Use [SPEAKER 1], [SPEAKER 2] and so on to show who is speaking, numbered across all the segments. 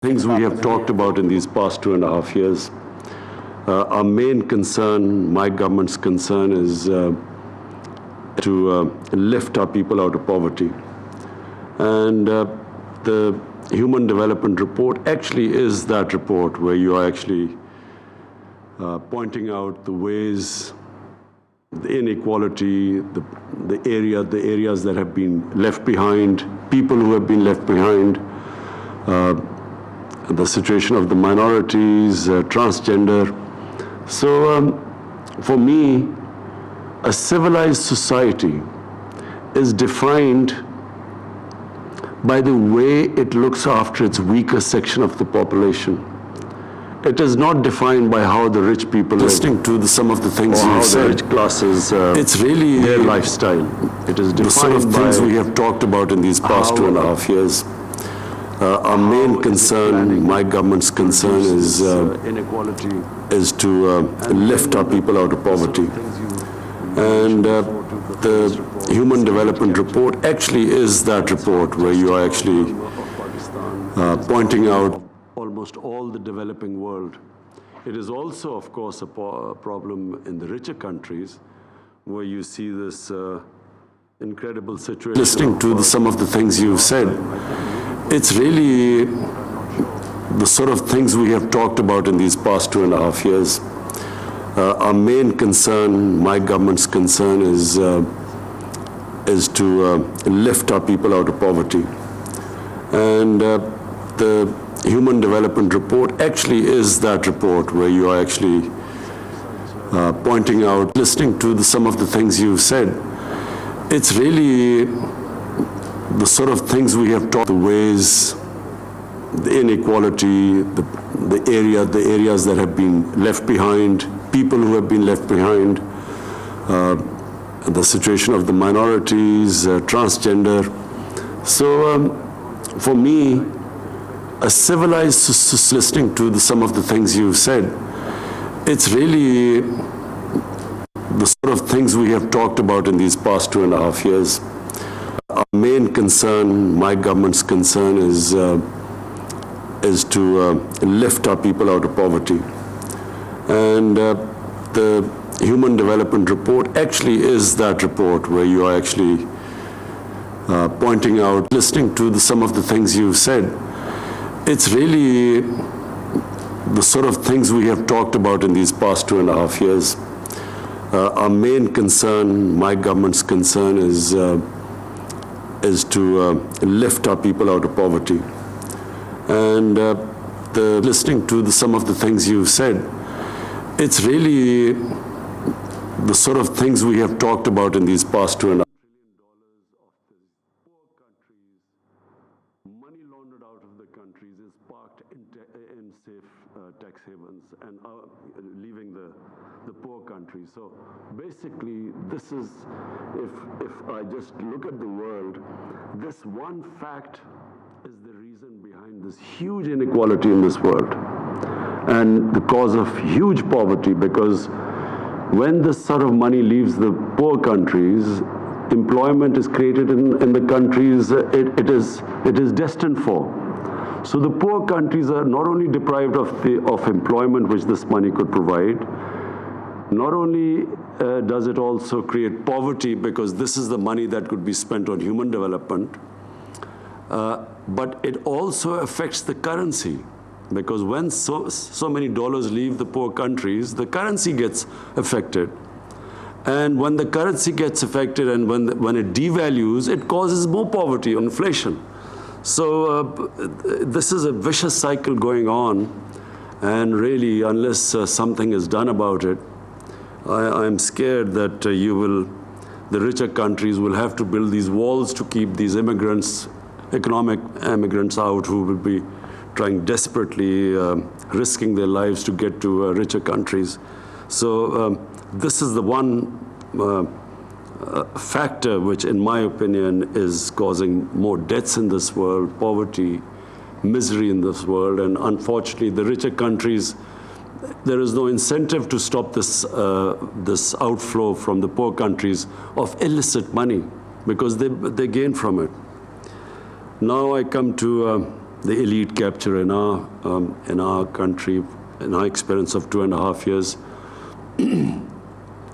[SPEAKER 1] Things we have talked about in these past 2.5 years. Our main concern, my government's concern, is to lift our people out of poverty. And the Human Development Report actually is that report where you are actually pointing out the ways, the inequality, the areas that have been left behind, people who have been left behind, the situation of the minorities, transgender. So for me, a civilized society is defined by the way it looks after its weaker section of the population. It is not defined by how the rich people listening to some of the things you said. The rich classes, it's really their lifestyle. It is defined the sort of things we have talked about in these past 2.5 years. Our main concern, my government's concern, is to lift our people out of poverty. And the Human Development Report actually is that report where you are actually pointing out almost all the developing world. It is also, of course, a problem in the richer countries where you see this incredible situation. Listening to some of the things you've said, it's really the sort of things we have talked about in these past 2.5 years. Our main concern, my government's concern, is to lift our people out of poverty. And the Human Development Report actually is that report where you are actually pointing out, listening to some of the things you've said. It's really the sort of things we have talked, the ways, the inequality, the areas that have been left behind, people who have been left behind, the situation of the minorities, transgender. So for me, a civilized society, listening to some of the things you've said, it's really the sort of things we have talked about in these past 2.5 years. Our main concern, my government's concern, is to lift our people out of poverty. And the Human Development Report actually is that report where you are actually pointing out, listening to some of the things you've said. It's really the sort of things we have talked about in these past 2.5 years. Our main concern, my government's concern, is to lift our people out of poverty. And listening to some of the things you've said, it's really the sort of things we have talked about in these past 2.5 years. Money laundered out of the countries is parked in safe tax havens and leaving the poor countries. So basically, this is, if I just look at the world, this one fact is the reason behind this huge inequality in this world and the cause of huge poverty, because when this sort of money leaves the poor countries, employment is created in the countries it is destined for. So the poor countries are not only deprived of employment which this money could provide, not only does it also create poverty because this is the money that could be spent on human development, but it also affects the currency, because when so many dollars leave the poor countries, the currency gets affected. And when the currency gets affected and when it devalues, it causes more poverty, inflation. So this is a vicious cycle going on, and really, unless something is done about it, I'm scared that the richer countries will have to build these walls to keep these immigrants, economic immigrants out, who will be trying desperately, risking their lives to get to richer countries. So this is the one factor which, in my opinion, is causing more deaths in this world, poverty, misery in this world. And unfortunately, the richer countries, there is no incentive to stop this outflow from the poor countries of illicit money, because they gain from it. Now I come to the elite capture in our country, in our experience of 2.5 years.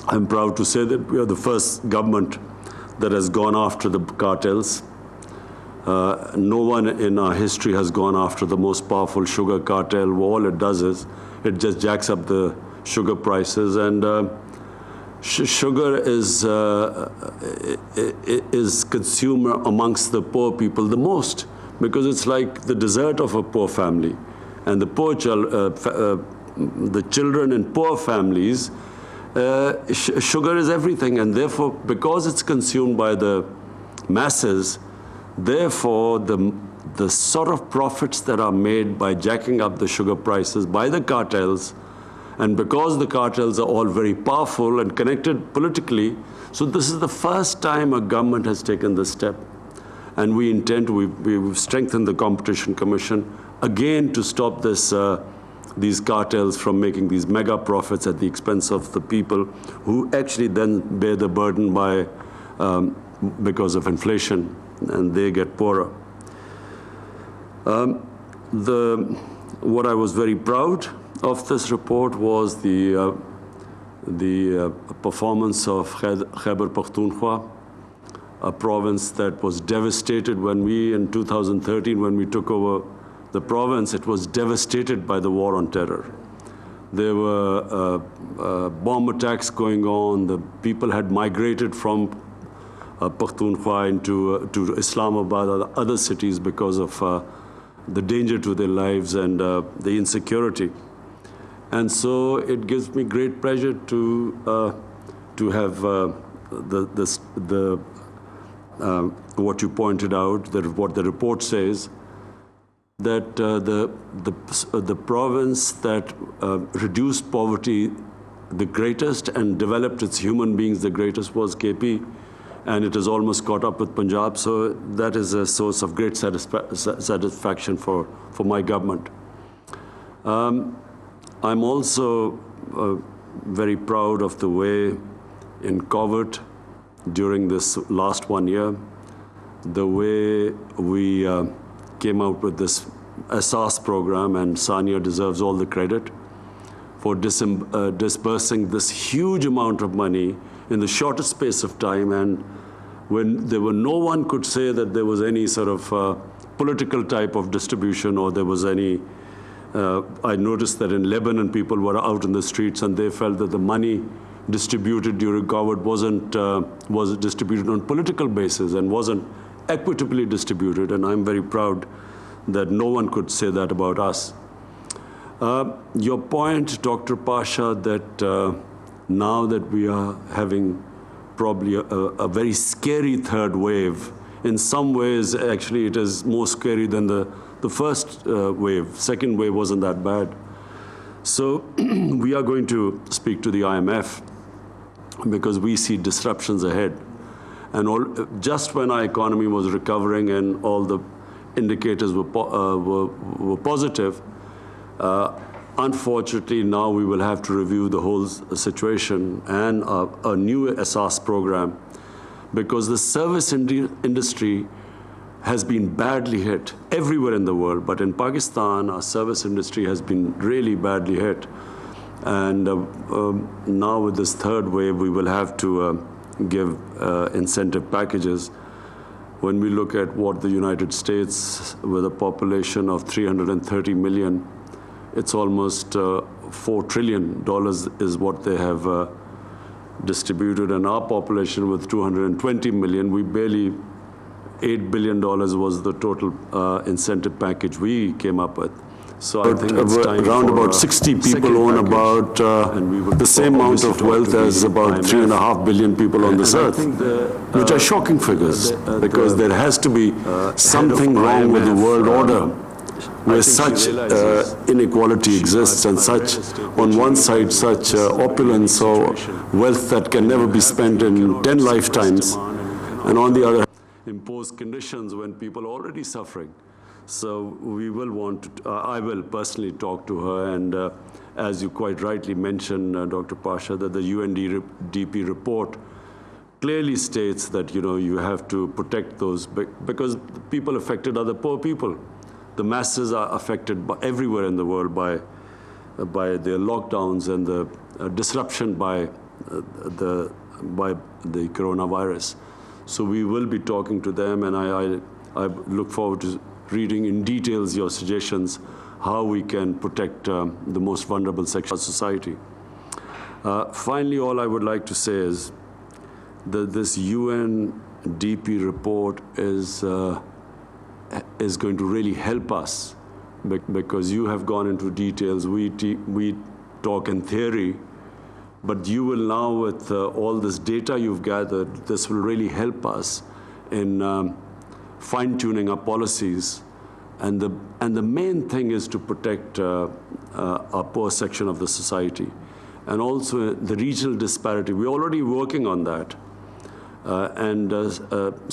[SPEAKER 1] I'm proud to say that we are the first government that has gone after the cartels. No one in our history has gone after the most powerful sugar cartel. All it does is it just jacks up the sugar prices, and sugar is consumed amongst the poor people the most, because it's like the dessert of a poor family. And the poor the children in poor families, sugar is everything, and therefore, because it's consumed by the masses, therefore the sort of profits that are made by jacking up the sugar prices by the cartels, and because the cartels are all very powerful and connected politically, so this is the first time a government has taken this step. And we intend, we've strengthened the Competition Commission again to stop these cartels from making these mega profits at the expense of the people who actually then bear the burden because of inflation, and they get poorer. What I was very proud of this report was the performance of Khyber Pakhtunkhwa, a province that was devastated when in 2013, when we took over the province, it was devastated by the war on terror. There were bomb attacks going on. The people had migrated from Pakhtunkhwa to Islamabad or other cities because of the danger to their lives and the insecurity. And so it gives me great pleasure to have what you pointed out, what the report says, that the province that reduced poverty the greatest and developed its human beings the greatest was KP, and it has almost caught up with Punjab. So that is a source of great satisfaction for my government. I'm also very proud of the way in COVID during this last 1 year, the way we came out with this SAS program, and Sania deserves all the credit for disbursing this huge amount of money in the shortest space of time, and when no one could say that there was any sort of political type of distribution, or there was any, I noticed that in Lebanon people were out in the streets and they felt that the money distributed during COVID was distributed on political basis and wasn't equitably distributed, and I'm very proud that no one could say that about us. Your point, Dr. Pasha, that now that we are having probably a very scary third wave, in some ways, actually, it is more scary than the first wave. Second wave wasn't that bad. So we are going to speak to the IMF because we see disruptions ahead. And just when our economy was recovering and all the indicators were positive, unfortunately, now we will have to review the whole situation and a new SAS program, because the service industry has been badly hit everywhere in the world. But in Pakistan, our service industry has been really badly hit. And now with this third wave, we will have to give incentive packages. When we look at what the United States, with a population of 330 million, it's almost $4 trillion is what they have distributed. And our population with 220 million, we barely, $8 billion was the total incentive package we came up with. So I think it's time around about 60 people own about the same amount of wealth as about 3.5 billion people on this earth, which are shocking figures, because there has to be something wrong with the world order where such inequality exists, and such, on one side, such opulence or wealth that can never be spent in 10 lifetimes, and on the other hand, impose conditions when people are already suffering. So we will want to, I will personally talk to her, and as you quite rightly mentioned, Dr. Pasha, that the UNDP report clearly states that, you know, you have to protect those, because the people affected are the poor people. the masses are affected everywhere in the world by the lockdowns and the disruption by the coronavirus. So we will be talking to them, and I look forward to reading in details your suggestions how we can protect the most vulnerable section of society. Finally, all I would like to say is that this UNDP report is going to really help us, because you have gone into details. We talk in theory, but you will now, with all this data you've gathered, this will really help us in fine-tuning our policies. And the main thing is to protect a poor section of the society. And also the regional disparity. We're already working on that.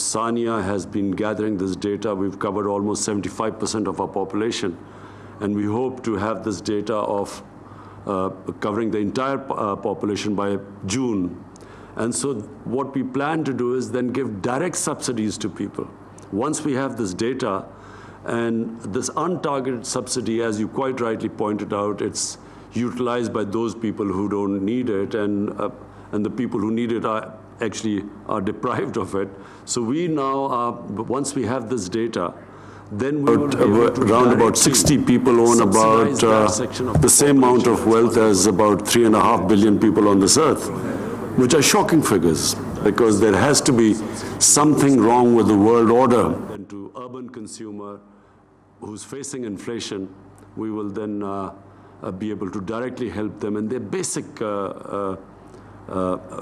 [SPEAKER 1] Sania has been gathering this data. We've covered almost 75% of our population. And we hope to have this data of covering the entire population by June. And so what we plan to do is then give direct subsidies to people. Once we have this data, and this untargeted subsidy, as you quite rightly pointed out, it's utilized by those people who don't need it, and the people who need it are deprived of it. So we now, once we have this data, then we will around about 60 people own about the same amount of wealth as about 3.5 billion people on this earth, which are shocking figures, because there has to be something wrong with the world order. And to urban consumer who's facing inflation, we will then be able to directly help them in their basic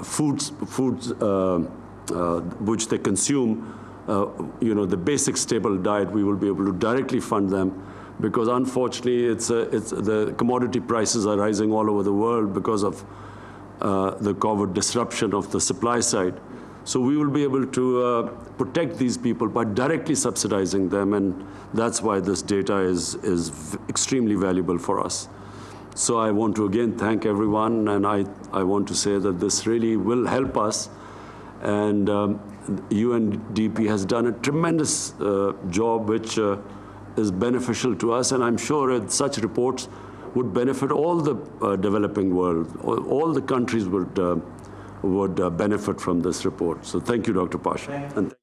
[SPEAKER 1] foods which they consume. The basic stable diet, we will be able to directly fund them, because unfortunately the commodity prices are rising all over the world because of the COVID disruption of the supply side. So we will be able to protect these people by directly subsidizing them, and that's why this data is extremely valuable for us. So I want to again thank everyone, and I want to say that this really will help us, and UNDP has done a tremendous job which is beneficial to us, and I'm sure that such reports would benefit all the developing world. All the countries would benefit from this report. So thank you, Dr. Pasha. And